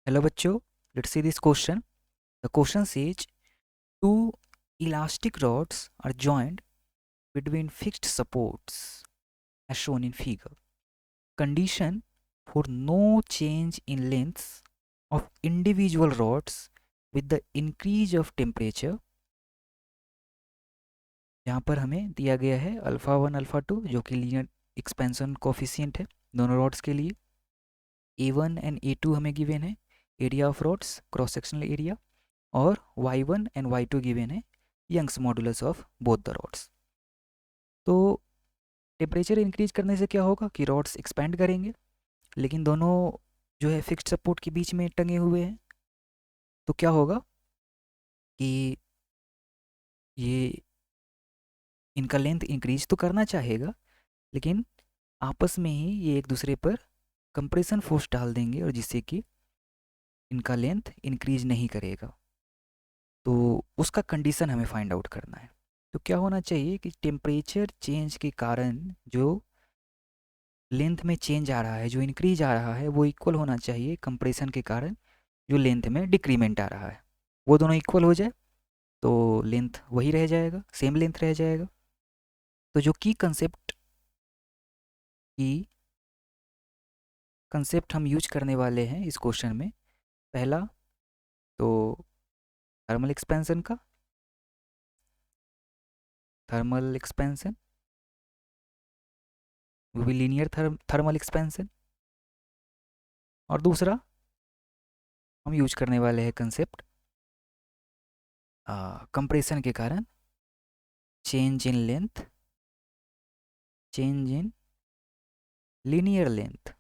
Hello bachcho, let's see this question. The question says two elastic rods are joined between fixed supports as shown in figure. Condition for no change in lengths of individual rods with the increase of temperature. यहाँ पर हमें दिया गया है alpha 1 alpha 2 जो कि linear expansion coefficient है दोनों रॉड्स के लिए. A1 एंड A2 हमें गिवन है area of rods cross sectional area, और y1 एंड y2 गिवन है Young's modulus of both the rods. तो टेम्परेचर इंक्रीज करने से क्या होगा कि रॉड्स एक्सपैंड करेंगे, लेकिन दोनों जो है फिक्स्ड सपोर्ट के बीच में टंगे हुए हैं. तो क्या होगा कि ये इनका लेंथ इंक्रीज तो करना चाहेगा, लेकिन आपस में ही ये एक दूसरे पर कंप्रेशन फोर्स डाल देंगे और जिससे कि इनका लेंथ इंक्रीज नहीं करेगा. तो उसका कंडीशन हमें फाइंड आउट करना है. तो क्या होना चाहिए कि टेम्परेचर चेंज के कारण जो लेंथ में चेंज आ रहा है, जो इंक्रीज आ रहा है, वो इक्वल होना चाहिए कंप्रेशन के कारण जो लेंथ में डिक्रीमेंट आ रहा है. वो दोनों इक्वल हो जाए तो लेंथ वही रह जाएगा, सेम लेंथ रह जाएगा. तो जो की कंसेप्ट हम यूज करने वाले हैं इस क्वेश्चन में, पहला तो थर्मल एक्सपेंशन का, थर्मल एक्सपेंशन वो भी लीनियर थर्मल एक्सपेंशन. और दूसरा हम यूज करने वाले हैं कंसेप्ट कंप्रेशन के कारण change in length, change in linear length.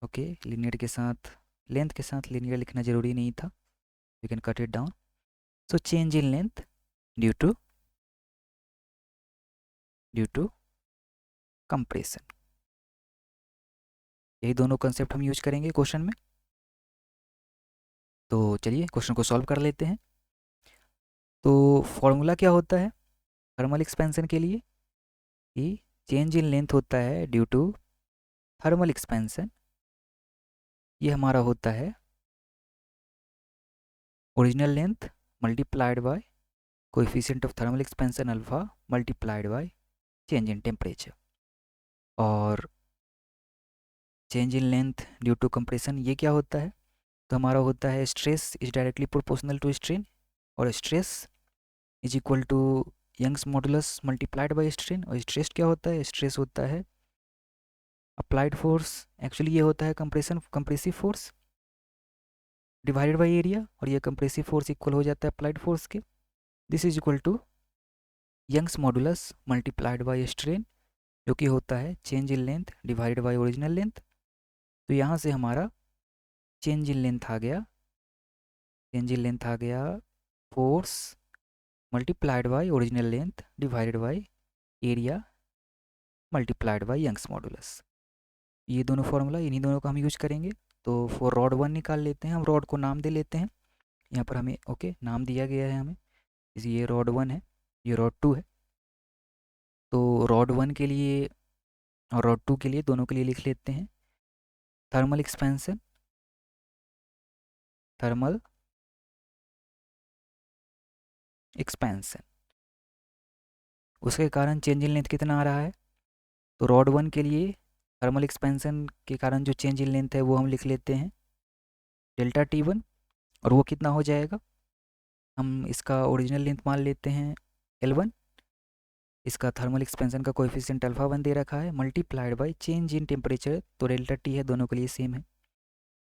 Okay, linear के साथ लेंथ के साथ लीनियर लिखना जरूरी नहीं था, you can cut it down. So change in length due to compression. यही दोनों कंसेप्ट हम यूज करेंगे क्वेश्चन में. तो चलिए क्वेश्चन को सॉल्व कर लेते हैं. तो फॉर्मूला क्या होता है थर्मल एक्सपेंशन के लिए कि चेंज इन लेंथ होता है ड्यू टू थर्मल एक्सपेंशन. ये हमारा होता है original length multiplied by coefficient of thermal expansion alpha multiplied by change in temperature. और change in length due to compression ये क्या होता है, तो हमारा होता है stress is directly proportional to strain, और stress is equal to Young's modulus multiplied by strain. और स्ट्रेस क्या होता है, स्ट्रेस होता है अप्लाइड फोर्स, एक्चुअली ये होता है compressive force divided by area, और ये कंप्रेसिव फोर्स इक्वल हो जाता है अप्लाइड फोर्स के. This is equal to Young's modulus multiplied by strain, जो कि होता है change in length divided by original length. तो यहाँ से हमारा चेंज इन लेंथ आ गया, चेंज इन लेंथ आ गया force multiplied by original length divided by area multiplied by Young's modulus. ये दोनों फार्मूला इन्हीं दोनों का हम यूज करेंगे. तो फॉर रॉड 1 निकाल लेते हैं, हम रॉड को नाम दे लेते हैं. यहाँ पर हमें ओके नाम दिया गया है हमें, ये रॉड 1 है, ये रॉड 2 है. तो रॉड 1 के लिए और रॉड 2 के लिए दोनों के लिए लिख लेते हैं थर्मल एक्सपेंशन, थर्मल एक्सपेंशन. उसके कारण चेंज इन लेंथ कितना आ रहा है, तो रॉड 1 के लिए थर्मल एक्सपेंशन के कारण जो चेंज इन लेंथ है वो हम लिख लेते हैं डेल्टा T1. और वो कितना हो जाएगा, हम इसका ओरिजिनल लेंथ मान लेते हैं L1, इसका थर्मल एक्सपेंशन का कोएफिशिएंट अल्फा 1 दे रखा है, multiplied by change in temperature, तो डेल्टा T है, दोनों के लिए सेम है.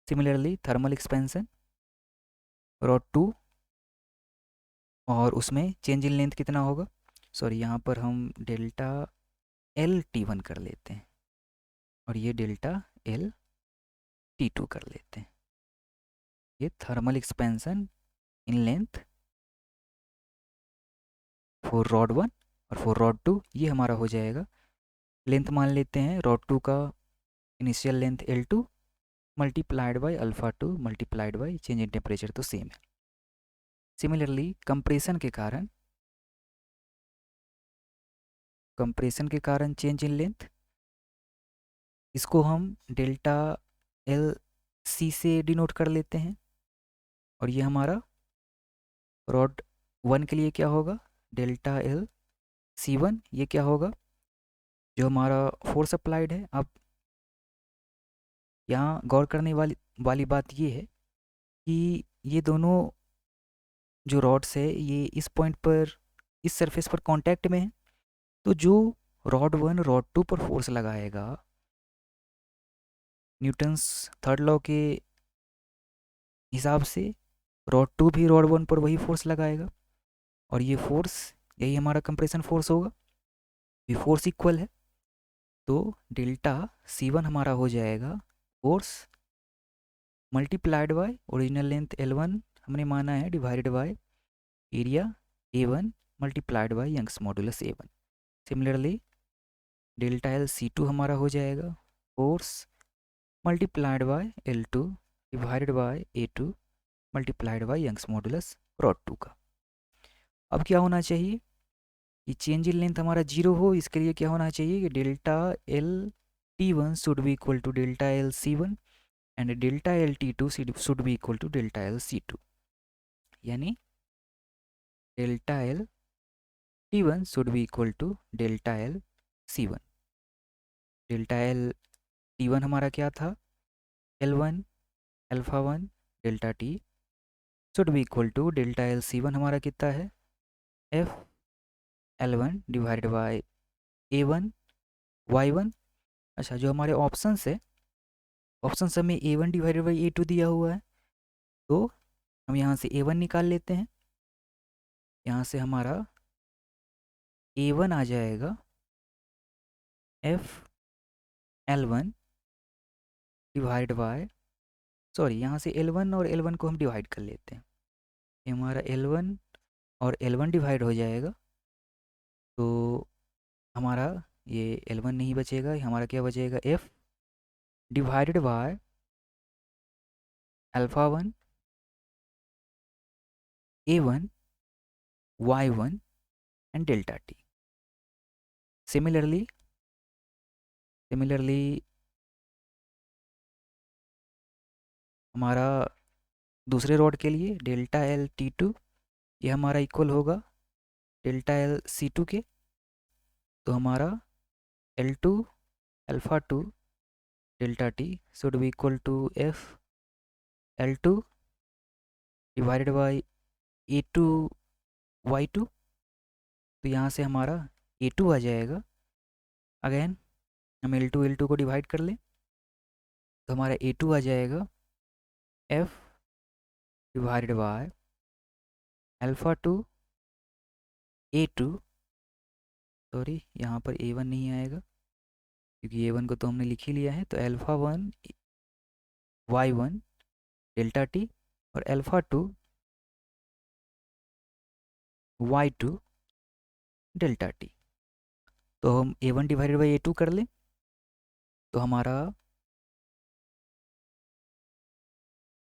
सिमिलरली थर्मल एक्सपेंशन रॉड 2, और उसमें चेंज इन लेंथ कितना होगा, सॉरी यहाँ पर हम डेल्टा LT1 कर लेते हैं, और ये डेल्टा LT2 कर लेते हैं. ये thermal expansion in length for rod 1 और फॉर रॉड 2, ये हमारा हो जाएगा. लेंथ मान लेते हैं रॉड 2 का initial length L2 multiplied by alpha 2 multiplied by change in temperature, तो सेम है. सिमिलरली कंप्रेशन के कारण चेंज इन लेंथ, इसको हम डेल्टा सी से डिनोट कर लेते हैं। और ये हमारा रॉड 1 के लिए क्या होगा, डेल्टा एल C1। ये क्या होगा, जो हमारा फोर्स अप्लाइड है। अब यहाँ गौर करने वाली बात ये है कि ये दोनों जो रॉड्स है ये इस पॉइंट पर, इस सरफेस पर कांटेक्ट में है। तो जो रॉड 1 रॉड 2 पर फोर्स लगाएगा, न्यूटन्स थर्ड लॉ के हिसाब से रॉड 2 भी रॉड 1 पर वही फोर्स लगाएगा। और ये फोर्स, यही हमारा कंप्रेशन फोर्स होगा। ये फोर्स इक्वल है, तो डेल्टा C1 हमारा हो जाएगा force multiplied by original length L1 हमने माना है, divided by area A1 multiplied by Young's modulus A1। Similarly delta L C2 हमारा हो जाएगा force multiplied by L2 divided by A2 multiplied by Young's modulus rod 2 का। अब क्या होना चाहिए कि चेंज इन लेंथ हमारा 0 हो। इसके लिए क्या होना चाहिए कि delta L T1 should be equal to delta L C1 and delta L T2 should be equal to delta L C2। यानी delta L T1 should be equal to delta L C1। Delta L T1 हमारा क्या था, L1 alpha 1 delta T should be equal to delta L C1 हमारा कितना है, F L1 divided by A1 Y1। अच्छा, जो हमारे ऑप्शंस है, ऑप्शन में A1 डिवाइडेड बाई A2 दिया हुआ है, तो हम यहाँ से A1 निकाल लेते हैं। यहाँ से हमारा A1 आ जाएगा F L1 divide by, sorry यहाँ से L1 और L1 को हम डिवाइड कर लेते हैं। ये हमारा L1 और L1 डिवाइड हो जाएगा, तो हमारा ये L1 नहीं बचेगा, हमारा क्या बचेगा, F divided by alpha 1 A1 Y1 and delta T। Similarly हमारा दूसरे रॉड के लिए डेल्टा एल T2 ये हमारा इक्वल होगा डेल्टा एल C2 के। तो हमारा L2 alpha 2 delta T should be equal to F L2 divided by A2 Y2। तो यहाँ से हमारा A2 आ जाएगा। अगेन हम L2 को डिवाइड कर लें, तो हमारा A2 आ जाएगा F divided by alpha 2 A2, sorry यहाँ पर A1 नहीं आएगा क्योंकि A1 को तो हमने लिख ही लिया है। तो अल्फा 1 Y1 डेल्टा T और अल्फा 2 Y2 डेल्टा T। तो हम A1 डिवाइडेड बाई A2 कर लें, तो हमारा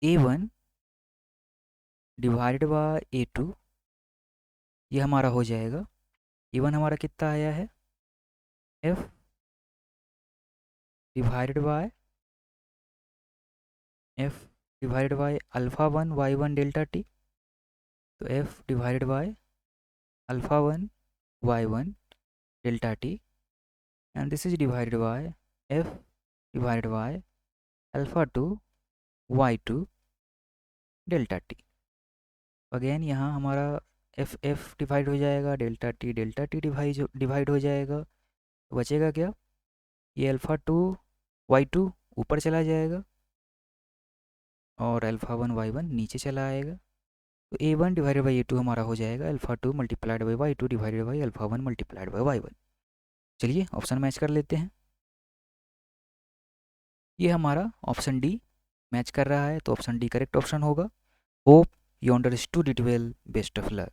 A1 डिवाइडेड बाय A2 ये हमारा हो जाएगा। A1 हमारा कितना आया है, F divided by alpha 1 Y1 delta T। तो F divided by alpha 1 Y1 delta T and this is divided by F divided by alpha 2 Y2 delta T। Again यहाँ हमारा F डिवाइड हो जाएगा, डेल्टा T डिवाइड हो जाएगा। तो बचेगा क्या, ये अल्फा 2 Y2 ऊपर चला जाएगा और अल्फा 1 Y1 नीचे चला आएगा। तो A1 डिवाइडेड बाई A2 हमारा हो जाएगा alpha 2 multiplied by Y2 divided by alpha 1 multiplied by Y1। चलिए ऑप्शन मैच कर लेते हैं। ये हमारा ऑप्शन डी मैच कर रहा है, तो ऑप्शन डी करेक्ट ऑप्शन होगा। Hope you understood it well, best of luck.